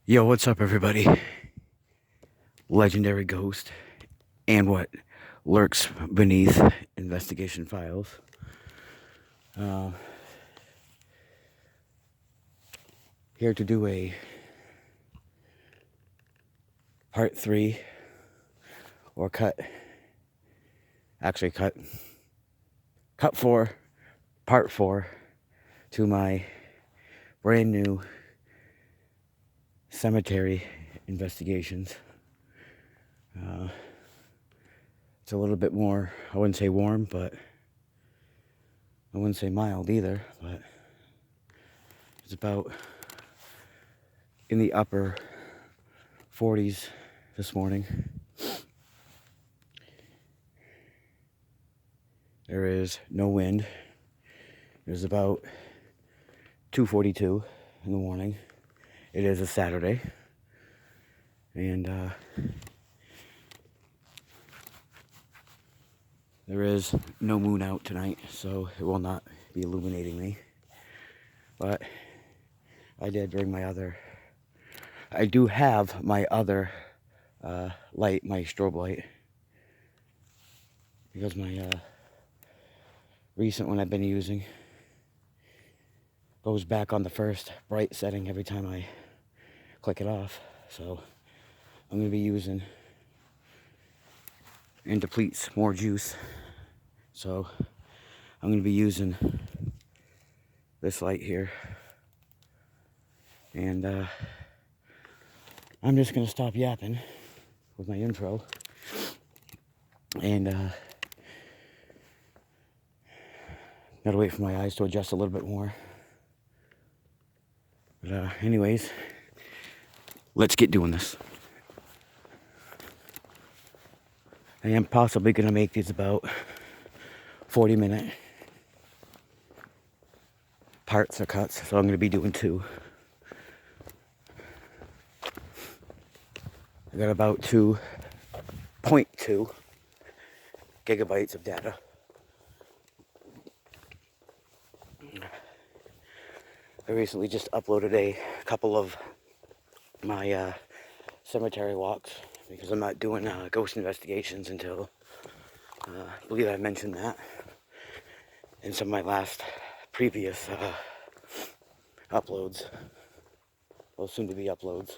Yo, what's up, everybody? Legendary ghost and what lurks beneath investigation files. Uh, Here to do a part 3 or cut 4, part 4 to my brand new cemetery investigations. It's a little bit more, I wouldn't say warm, but I wouldn't say mild either, but it's about in the upper 40s this morning. There is no wind. It was about 2:42 in the morning. It is a Saturday, and there is no moon out tonight, so it will not be illuminating me. But I did bring my other. I do have my other light, my strobe light, because my recent one I've been using goes back on the first bright setting every time I click it off. So I'm going to be using and depletes more juice. So I'm going to be using this light here. And I'm just going to stop yapping with my intro. And gotta wait for my eyes to adjust a little bit more. But anyways, let's get doing this. I am possibly going to make these about 40-minute parts or cuts, so I'm going to be doing 2. I got about 2.2 gigabytes of data. I recently just uploaded a couple of my cemetery walks because I'm not doing ghost investigations until, I believe I mentioned that in some of my last previous uploads, well, soon to be uploads.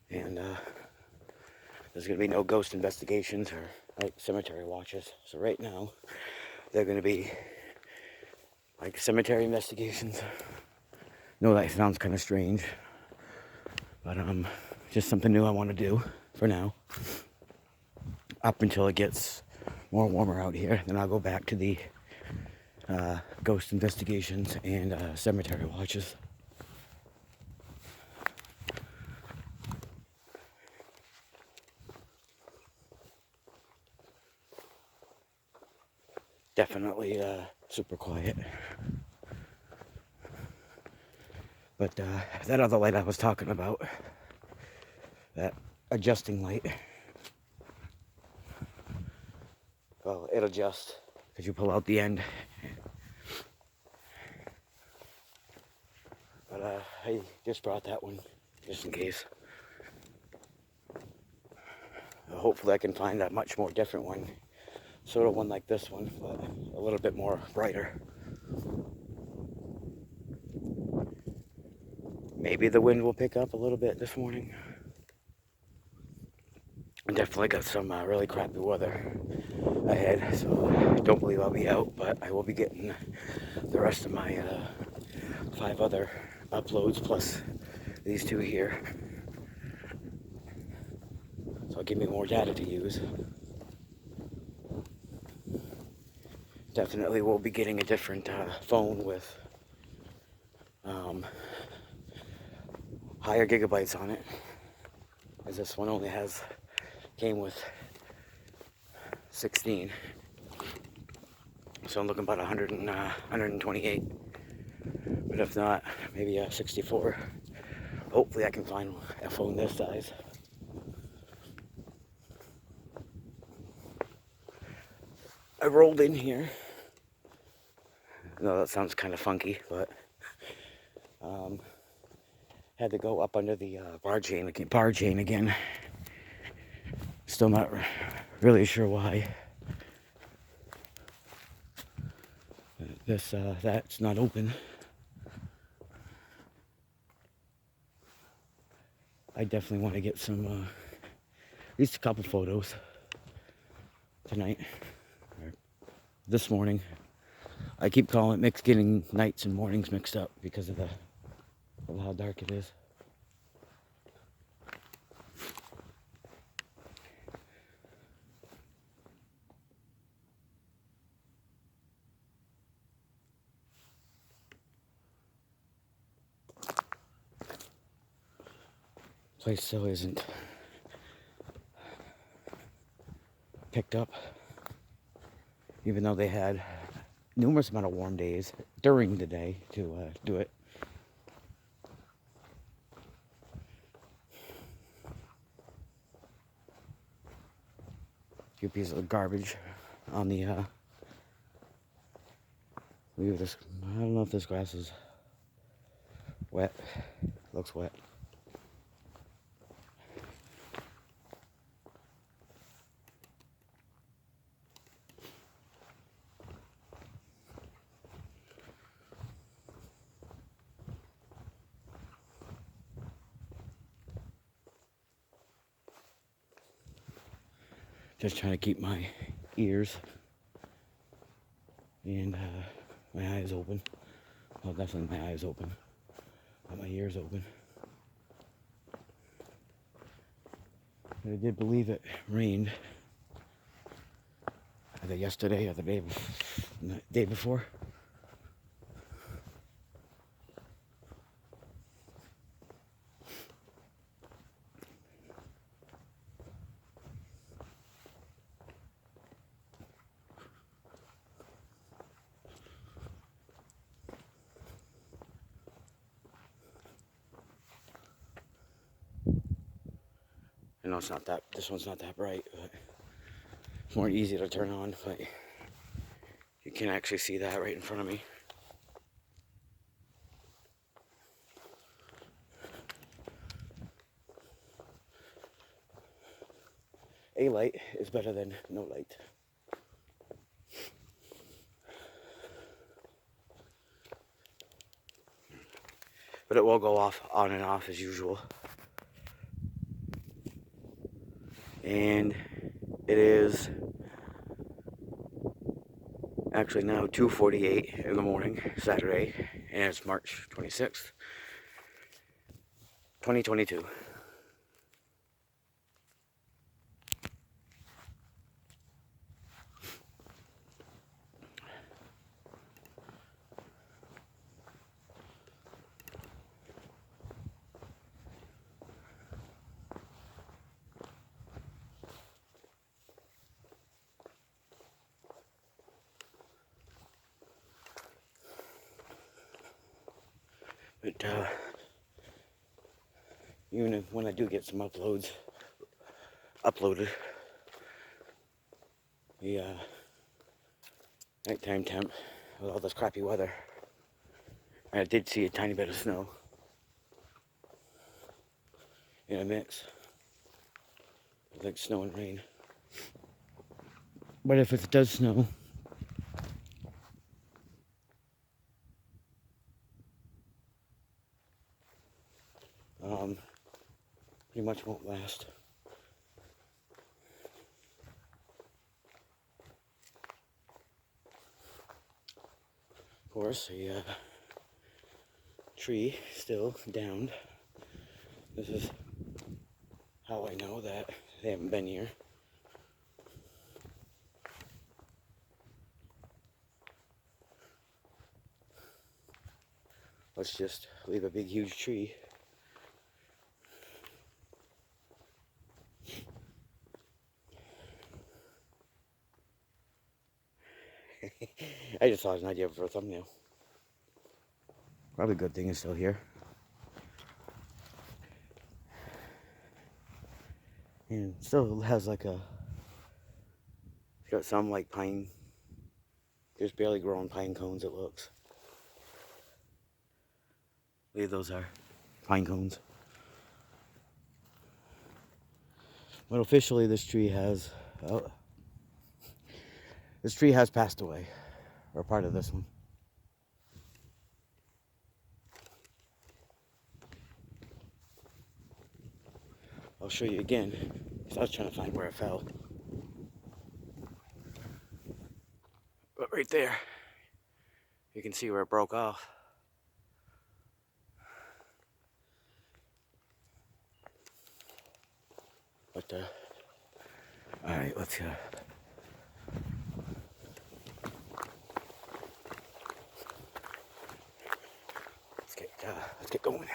And there's going to be no ghost investigations or like cemetery watches. So right now, they're going to be like cemetery investigations. No, that sounds kind of strange, but just something new I want to do for now. Up until it gets more warmer out here, then I'll go back to the ghost investigations and cemetery watches. Definitely super quiet. But that other light I was talking about, that adjusting light, well, it adjusts because you pull out the end. But I just brought that one just in case. Hopefully I can find a much more different one. Sort of one like this one, but a little bit more brighter. Maybe the wind will pick up a little bit this morning. I definitely got some really crappy weather ahead, so I don't believe I'll be out, but I will be getting the rest of my 5 other uploads plus these 2 here. So it'll give me more data to use. Definitely will be getting a different phone with higher gigabytes on it, as this one only came with 16. So I'm looking about 128. But if not, maybe a 64. Hopefully I can find a phone this size. I rolled in here. No, that sounds kind of funky, but Had to go up under the bar chain again. Still not really sure why. That's not open. I definitely want to get some, at least a couple photos tonight, or this morning. I keep getting nights and mornings mixed up because of how dark it is. Place still isn't picked up, even though they had numerous amount of warm days during the day to do it. A few pieces of garbage on the leave this. I don't know if this grass is wet. Looks wet. Just trying to keep my ears and my eyes open. Well, definitely my eyes open, but my ears open. I did believe it rained either yesterday or the day before. I know this one's not that bright, but it's more easy to turn on, but you can actually see that right in front of me. A light is better than no light. But it will go off on and off as usual. And it is actually now 2:48 in the morning, Saturday, and it's March 26th, 2022. But even when I do get some uploaded, the nighttime temp with all this crappy weather, I did see a tiny bit of snow in a mix, like snow and rain. But if it does snow, pretty much won't last. Of course, the tree still downed. This is how I know that they haven't been here. Let's just leave a big huge tree. I just thought it was an idea for a thumbnail. Probably a good thing it's still here. And it still has like it's got some like pine, there's barely growing pine cones it looks. I believe those are pine cones. But officially, this tree has passed away, or part of this one. I'll show you again, because I was trying to find where it fell. But right there, you can see where it broke off. But, alright, let's get going.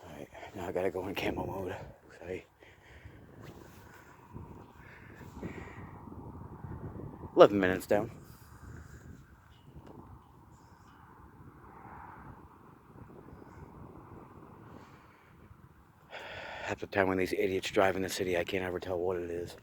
Alright, now I gotta go in camo mode. Sorry. 11 minutes down. Half the time when these idiots drive in the city, I can't ever tell what it is.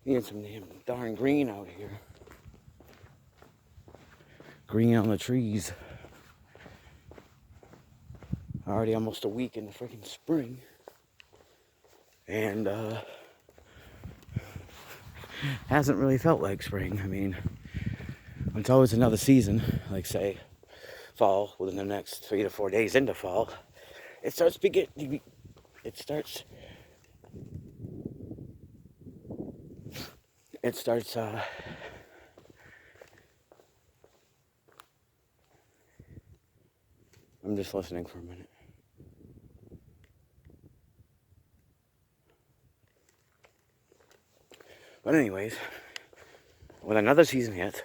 Need some damn darn green out here. Green on the trees. Already almost a week in the freaking spring. And hasn't really felt like spring. I mean, until it's another season, like say fall, within the next 3 to 4 days into fall, it starts I'm just listening for a minute. But anyways, when another season hits,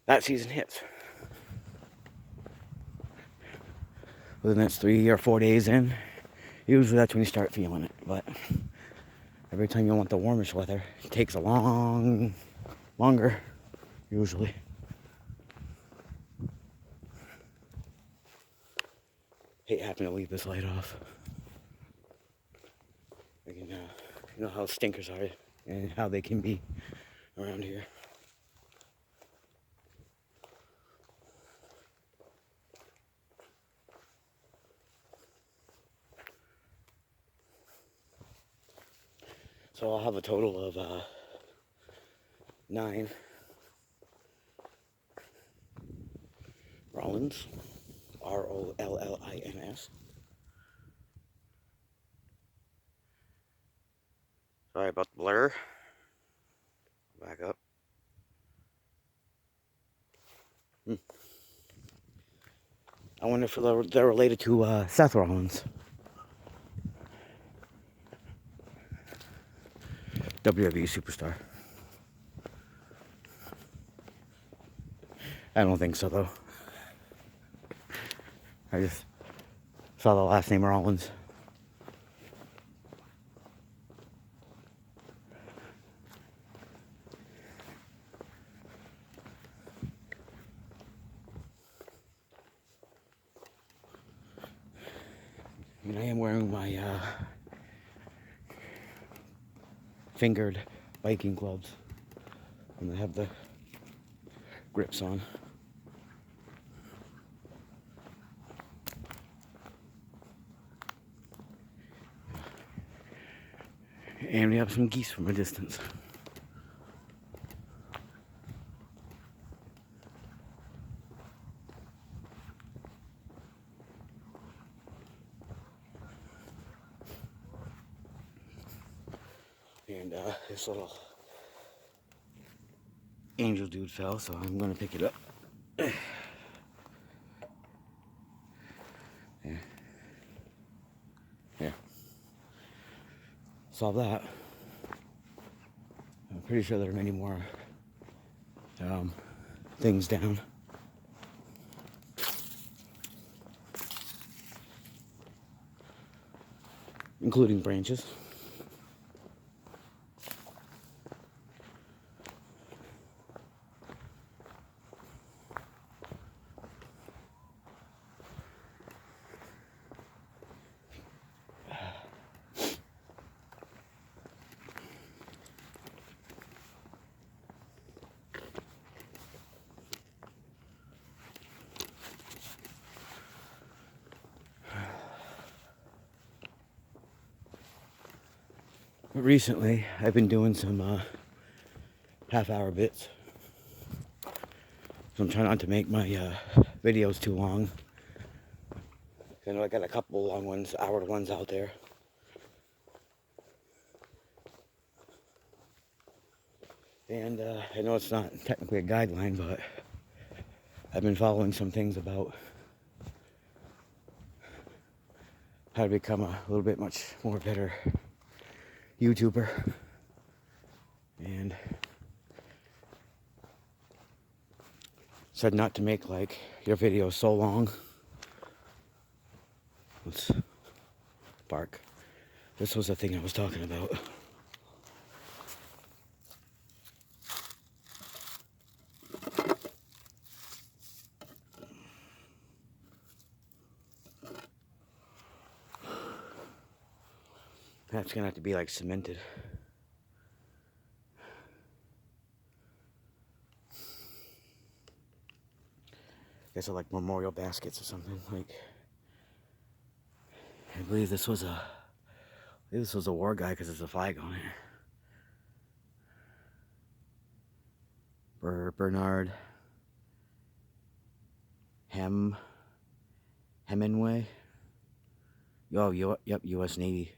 that season hits. Within the next 3 or 4 days in, usually that's when you start feeling it. But every time you want the warmish weather, it takes a longer, usually. Hate having to leave this light off. You know how stinkers are and how they can be around here. So I'll have a total of 9 Rollins, Rollins. Sorry about the blur. Back up. I wonder if they're related to Seth Rollins. WWE superstar. I don't think so, though. I just saw the last name Rollins. And I am wearing my fingered biking gloves. And they have the grips on. And we have some geese from a distance. And this little angel dude fell, so I'm gonna pick it up. Yeah. Solve that. I'm pretty sure there are many more things down. including branches. But recently, I've been doing some half-hour bits. So I'm trying not to make my videos too long. I know I got a couple long ones, hour ones out there. And I know it's not technically a guideline, but I've been following some things about how to become a little bit much more better YouTuber. And said not to make like your videos so long. Let's bark. This was the thing I was talking about. That's gonna have to be like cemented. I guess they're like memorial baskets or something. Like, I believe this was a war guy because there's a flag on it. Bernard Hemingway. Oh, yep, U.S. Navy.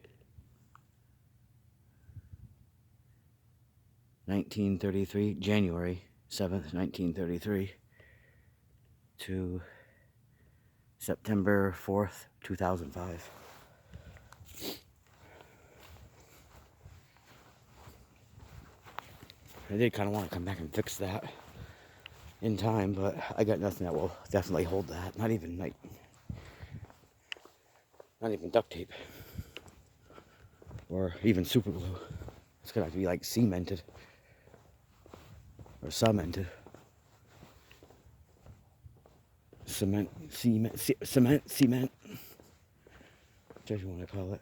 1933, January 7th, 1933 to September 4th, 2005. I did kind of want to come back and fix that in time, but I got nothing that will definitely hold that. Not even duct tape or even super glue. It's gonna have to be like cemented or cemented. Cement, whatever you want to call it.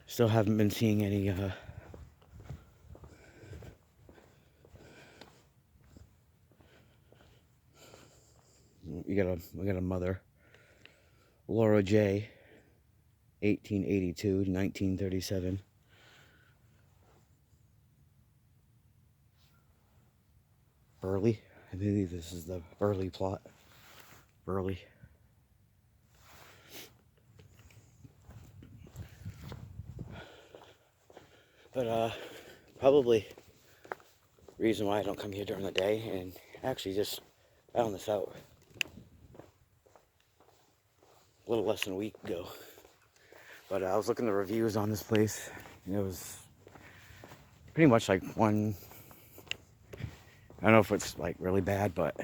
Still haven't been seeing any we got a mother, Laura J, 1882 to 1937. Burley, I believe this is the Burley plot. Burley. But probably reason why I don't come here during the day, and actually just found this out a little less than a week ago. But I was looking at the reviews on this place, and it was pretty much like one, I don't know if it's like really bad, but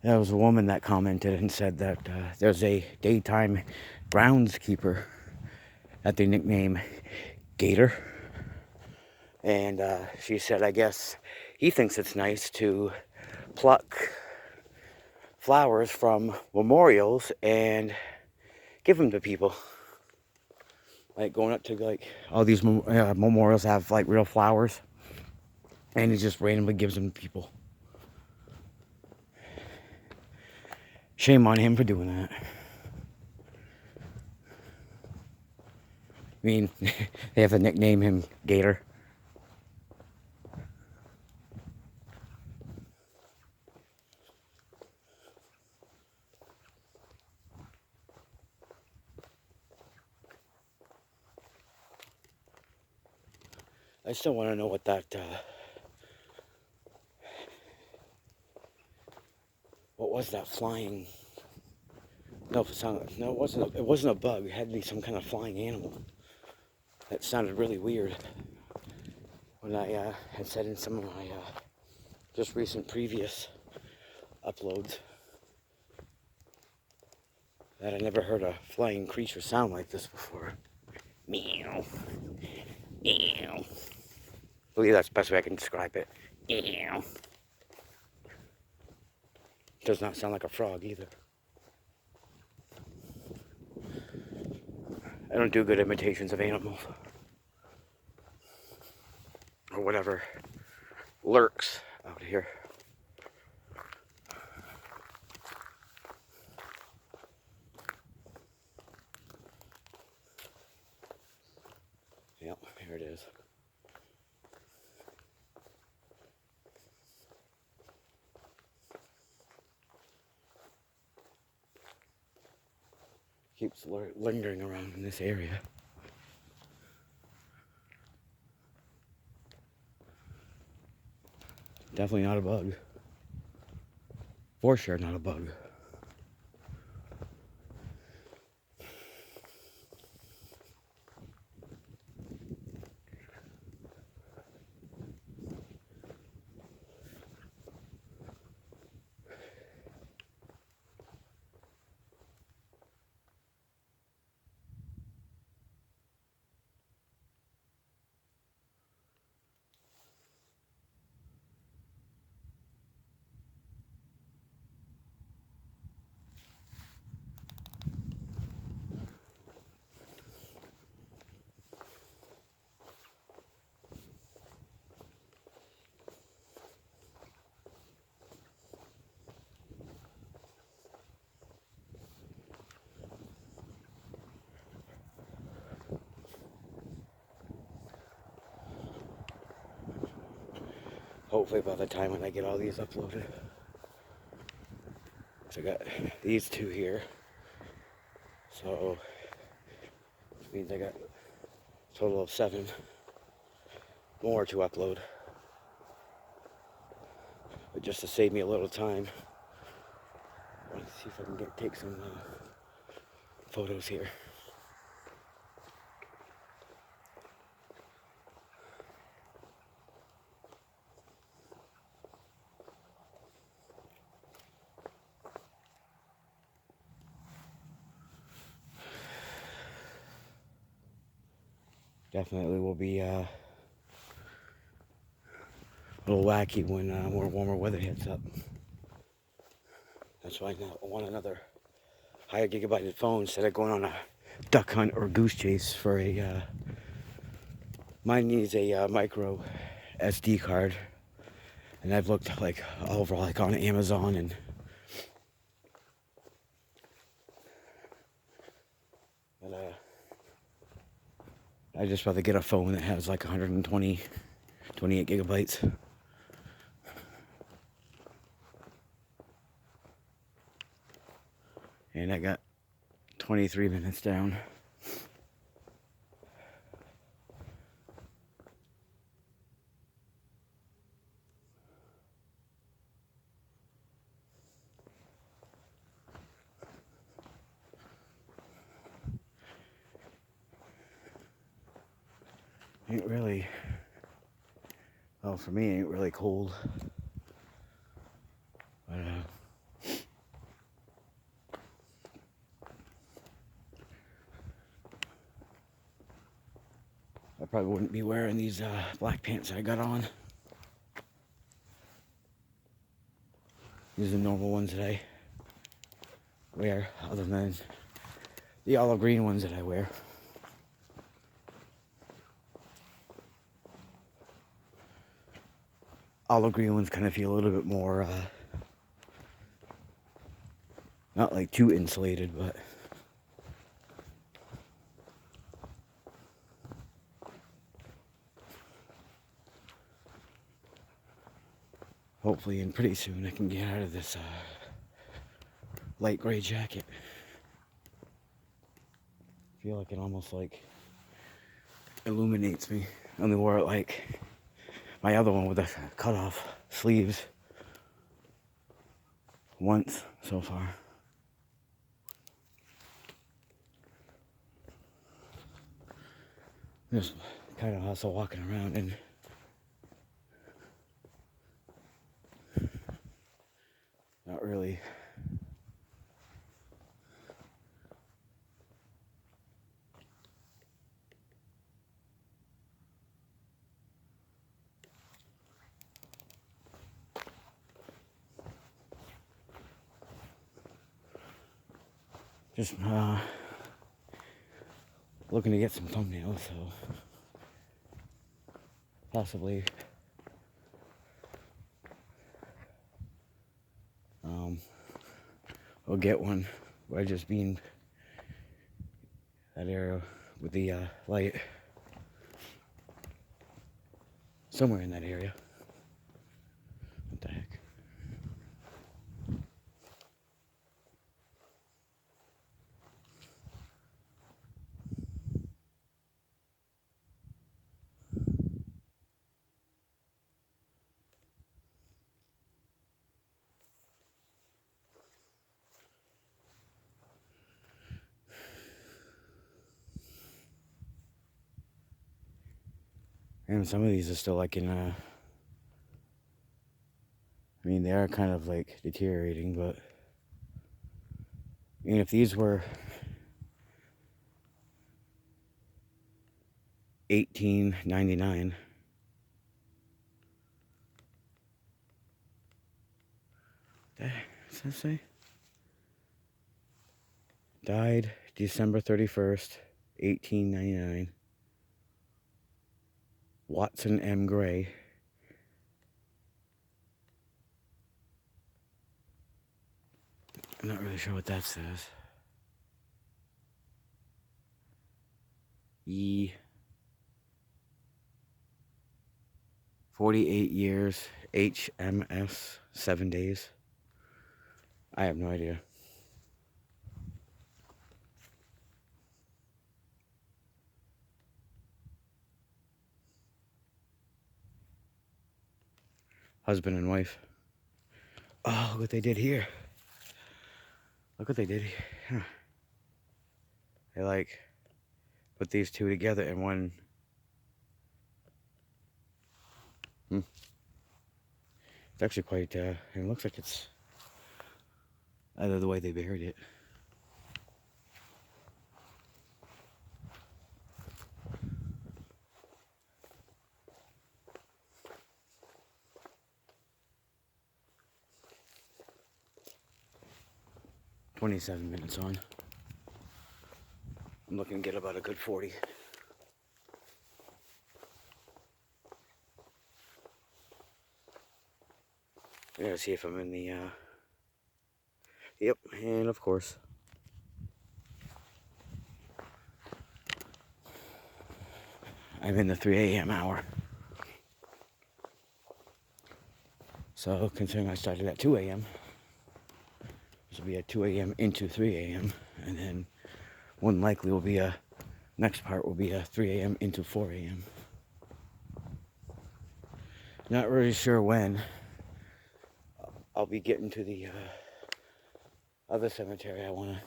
there was a woman that commented and said that there's a daytime groundskeeper that they nickname Gator. And she said, I guess he thinks it's nice to pluck flowers from memorials and give them to people. Like going up to like all these memorials have like real flowers, and he just randomly gives them to people. Shame on him for doing that. I mean, they have to nickname him Gator. I still want to know what that, what was that flying? No, it wasn't a bug. It had to be some kind of flying animal. That sounded really weird when I had said in some of my just recent previous uploads that I never heard a flying creature sound like this before. Meow. Meow. I believe that's the best way I can describe it. Meow. Does not sound like a frog either. I don't do good imitations of animals. Or whatever lurks out here. Yep, here it is. Keeps lingering around in this area. Definitely not a bug. For sure not a bug. Hopefully by the time when I get all these uploaded. So I got these two here. So which means I got a total of 7 more to upload. But just to save me a little time, let's see if I can take some photos here. Definitely will be a little wacky when more warmer weather hits up. That's why I want another higher gigabyte phone instead of going on a duck hunt or goose chase for a. Mine needs a micro SD card, and I've looked like all over like on Amazon and but I just rather get a phone that has like 120, 28 gigabytes. And I got 23 minutes down. Ain't really, well for me ain't really cold. But I probably wouldn't be wearing these black pants I got on. These are the normal ones that I wear, other than the olive green ones that I wear. Olive green ones kind of feel a little bit more, not like too insulated, but hopefully and pretty soon I can get out of this light gray jacket. I feel like it almost like illuminates me. I only wore it like my other one with the cut off sleeves once so far. Just kind of also walking around and Just looking to get some thumbnails, so possibly I'll get one by just being that area with the light, somewhere in that area. What the heck? And some of these are still like in I mean, they are kind of like deteriorating, but I mean, if these were 1899, what does that say? Died December 31st, 1899. Watson M. Gray. I'm not really sure what that says. 48 years, HMS, 7 days. I have no idea. Husband and wife. Oh, look what they did here. Look what they did here. Huh. They like put these two together in one. It's actually quite, it looks like it's either the way they buried it. "27 minutes on. I'm looking to get about a good 40. I gotta see if I'm in the, yep, and of course. I'm in the 3 a.m. hour. So, considering I started at 2 a.m., this will be at 2 a.m. into 3 a.m., and then one likely will be next part will be a 3 a.m. into 4 a.m. Not really sure when I'll be getting to the other cemetery I want to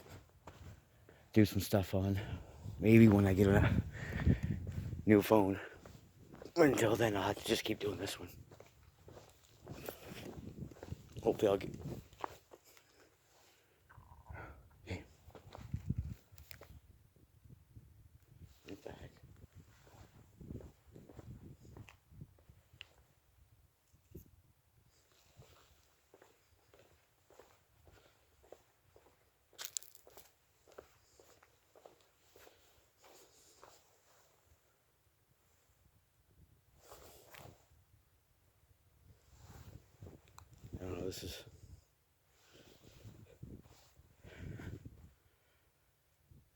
do some stuff on. Maybe when I get a new phone. Until then, I'll have to just keep doing this one. Hopefully I'll get... Hey. What the heck? I don't know, this is...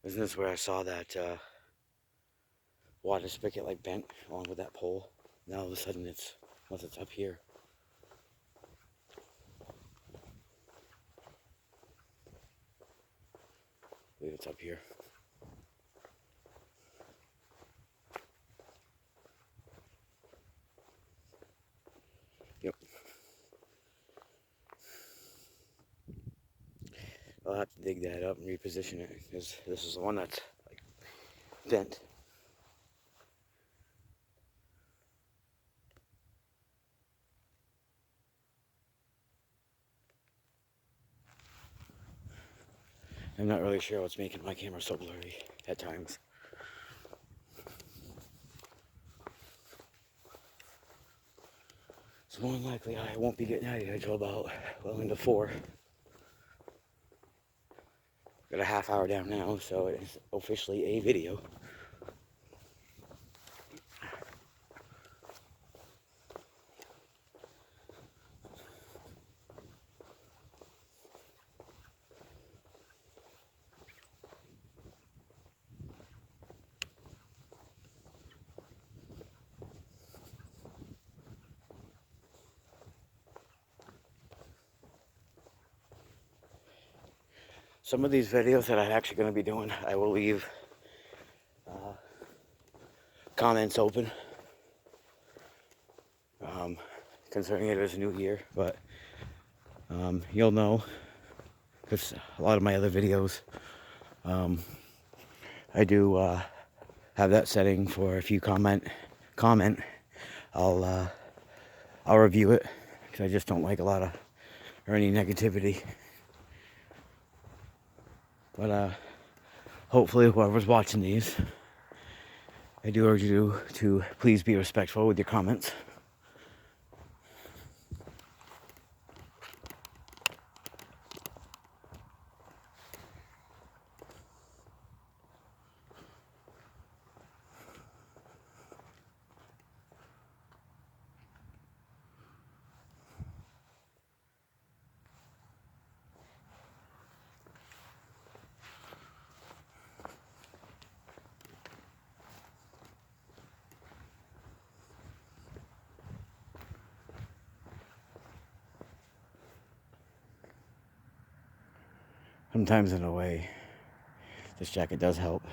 Isn't this where I saw that water spigot like bent along with that pole? Now all of a sudden it's, unless it's up here. I believe it's up here. Yep. I'll have to dig that up and reposition it, because this is the one that's like bent. I'm not really sure what's making my camera so blurry at times. So more than likely I won't be getting out of here until about, well, into 4. Got a half hour down now, so it's officially a video. Some of these videos that I'm actually going to be doing, I will leave comments open concerning it as a new year, but you'll know, because a lot of my other videos, I do have that setting for if you comment, I'll review it, because I just don't like a lot of, or any negativity. But hopefully whoever's watching these, I do urge you to please be respectful with your comments. Sometimes in a way, this jacket does help,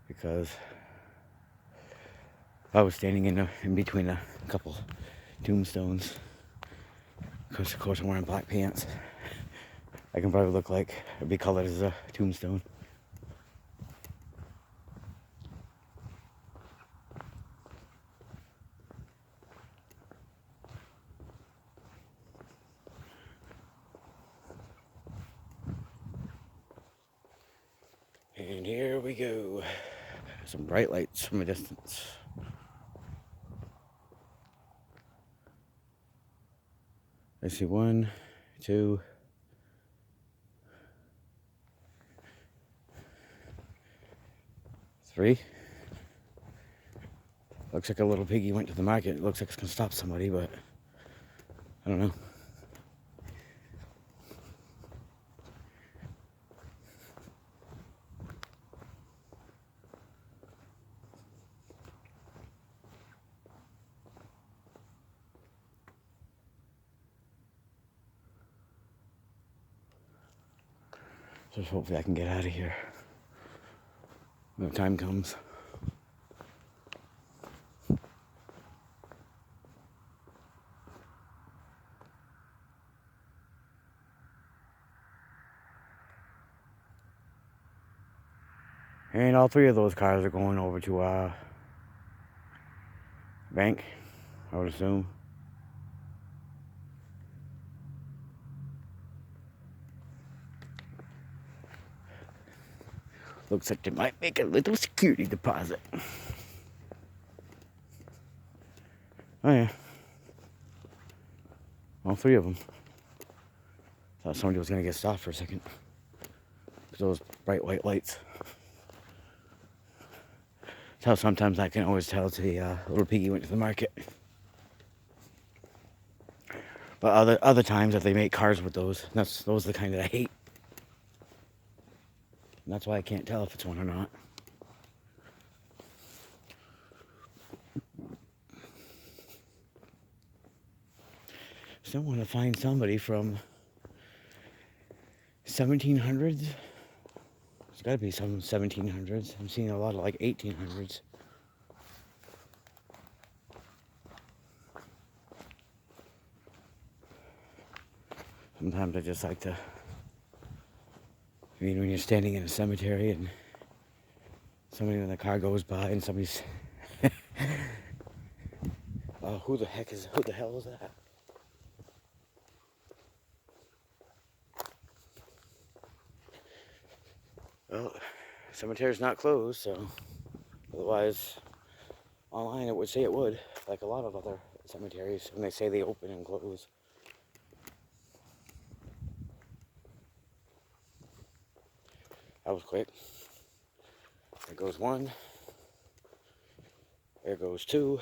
because I was standing in between a couple tombstones, because of course I'm wearing black pants. I can probably look like I'd be colored as a tombstone. And here we go. Some bright lights from a distance. I see 1, 2, 3. Looks like a little piggy went to the market. It looks like it's gonna stop somebody, but I don't know. So hopefully I can get out of here when the time comes. And all 3 of those cars are going over to bank, I would assume. Looks like they might make a little security deposit. Oh yeah. All 3 of them. Thought somebody was gonna get stopped for a second. Those bright white lights. That's how sometimes I can always tell the little piggy went to the market. But other times that they make cars with those are the kind that I hate. And that's why I can't tell if it's one or not. Still want to find somebody from 1700s. There's got to be some 1700s. I'm seeing a lot of like 1800s. Sometimes I just like to, I mean, when you're standing in a cemetery and somebody in the car goes by and somebody's, oh, who the hell is that? Well, cemetery's not closed, so otherwise, online it would say it would, like a lot of other cemeteries, when they say they open and close. That was quick. There goes one. There goes two.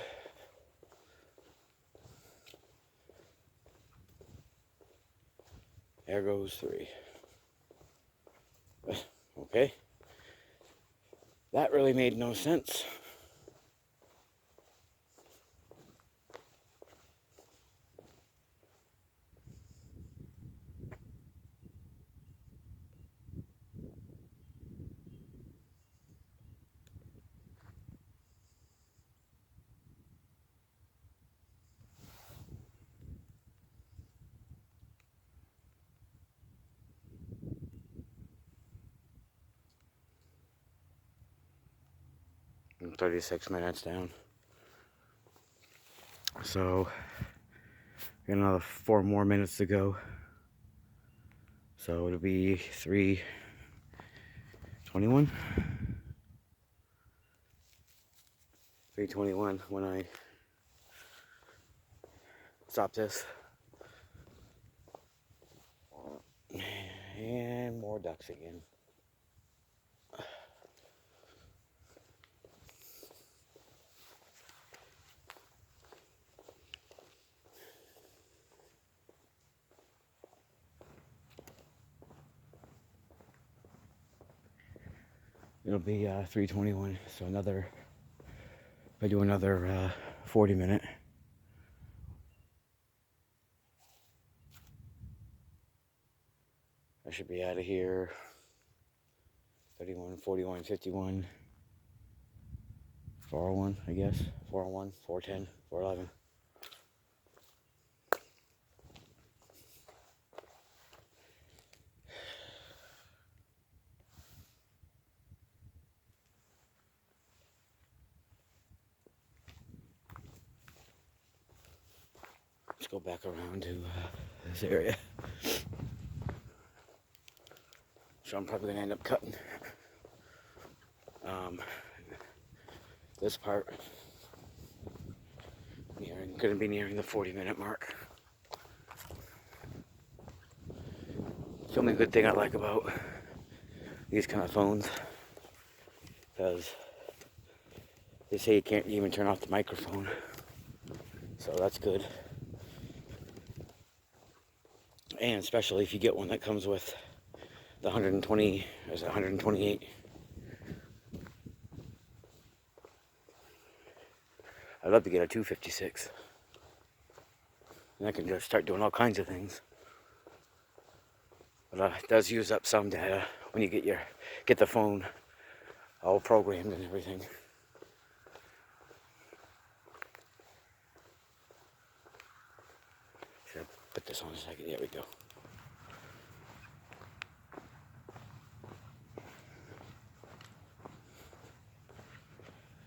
There goes three. Okay. That really made no sense. I'm 36 minutes down. So, got another 4 more minutes to go. So it'll be 3:21. 3:21 when I stop this. And more ducks again. It'll be 3:21, so if I do another 40 minute. I should be out of here 31, 41, 51, 401, I guess. 401, 410, 411. Let's go back around to this area. So I'm probably gonna end up cutting this part. Gonna be nearing the 40-minute mark. The only good thing I like about these kind of phones, because they say you can't even turn off the microphone, so that's good. And especially if you get one that comes with the 120, or is it 128? I'd love to get a 256. And I can just start doing all kinds of things. But it does use up some data when you get the phone all programmed and everything. Should I put this on a second? There we go.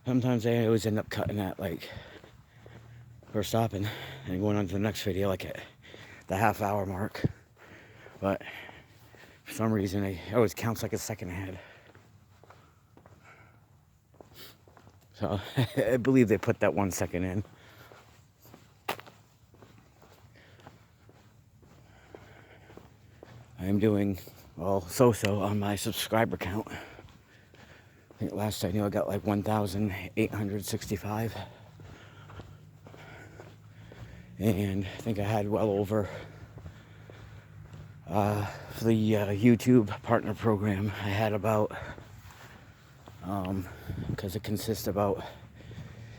Sometimes I always end up cutting that, like, or stopping and going on to the next video, like at the half-hour mark. But for some reason, it always counts like a second ahead. So I believe they put that 1 second in. I am doing, well, so-so on my subscriber count. I think last I knew I got like 1,865. And I think I had well over, for the YouTube partner program, I had about, because it consists about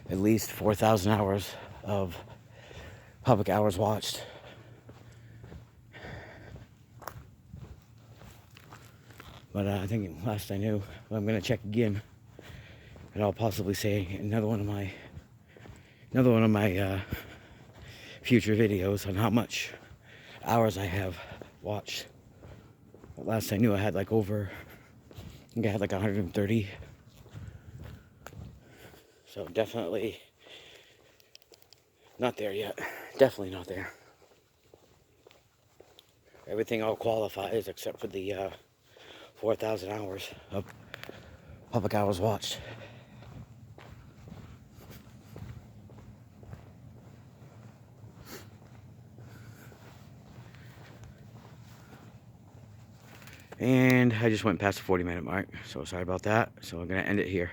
at least 4,000 hours of public hours watched. But I think last I knew, well, I'm gonna check again, and I'll possibly say another one of my future videos on how much hours I have watched. But last I knew, I had like I think I had like 130. So definitely not there yet. Definitely not there. Everything all qualifies except for the 4,000 hours of public hours watched. And I just went past the 40-minute mark, so sorry about that. So I'm gonna end it here.